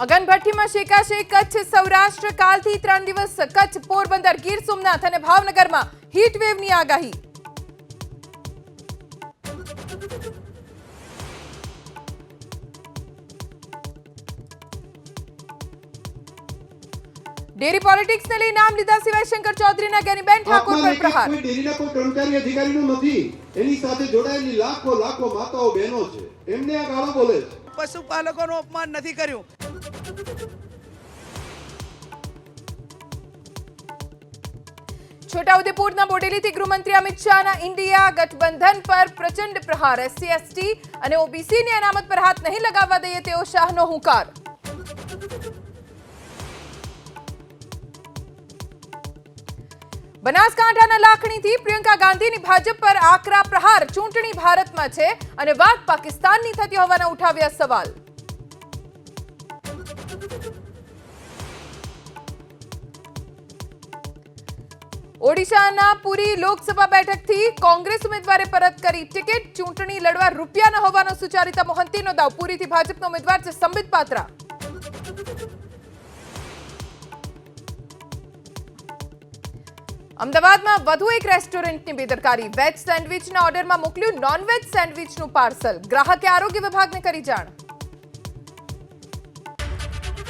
અગનભઠ્ઠી માં શેકાશે કચ્છ સૌરાષ્ટ્ર કાલથી 3 દિવસ કચ્છ પોરબંદર ગીર સોમનાથ અને ભાવનગરમાં હીટ વેવની આગાહી डेरी पॉलिटिक्स ने लई नाम लीधा सिवाय शंकर चौधरी ना ज्ञानीबेन ठाकुर पर प्रहार कोई डेरीना कोई कर्मचारी अधिकारीનું નથી એની સાથે જોડાયેલી લાખો માતાઓ બહેનો છે એમને આ ગાળો બોલે છે પશુપાલકોનું અપમાન નથી કર્યું છોટાઉદેપુરના બોડેલીથી ગૃહમંત્રી અમિત શાહના ઇન્ડિયા ગઠબંધન પર પ્રચંડ પ્રહાર એસસી એસટી અને ઓબીસીની અનામત પર હાથ નહીં લગાવવા દઈએ તેવો શાહનો હુંકાર બનાસકાંઠાના લાખણીથી પ્રિયંકા ગાંધીની ભાજપ પર આકરા પ્રહાર ચૂંટણી ભારતમાં છે અને વાત પાકિસ્તાનની થતી હોવાના ઉઠાવ્યા સવાલ ઓડિશાના પુરી લોકસભા બેઠકથી કોંગ્રેસ ઉમેદવારે પરત કરી ટિકિટ ચૂંટણી લડવા રૂપિયા ન હોવાનો સુચારિતા મોહંતીનો દાવ પુરીથી ભાજપનો ઉમેદવાર છે સંબિત પાત્રા અમદાવાદમાં વધુ એક રેસ્ટોરન્ટની બેદરકારી વેજ સેન્ડવિચના ઓર્ડરમાં મોકલ્યું નોન વેજ સેન્ડવિચનું પાર્સલ ગ્રાહકે આરોગ્ય વિભાગને કરી જાણ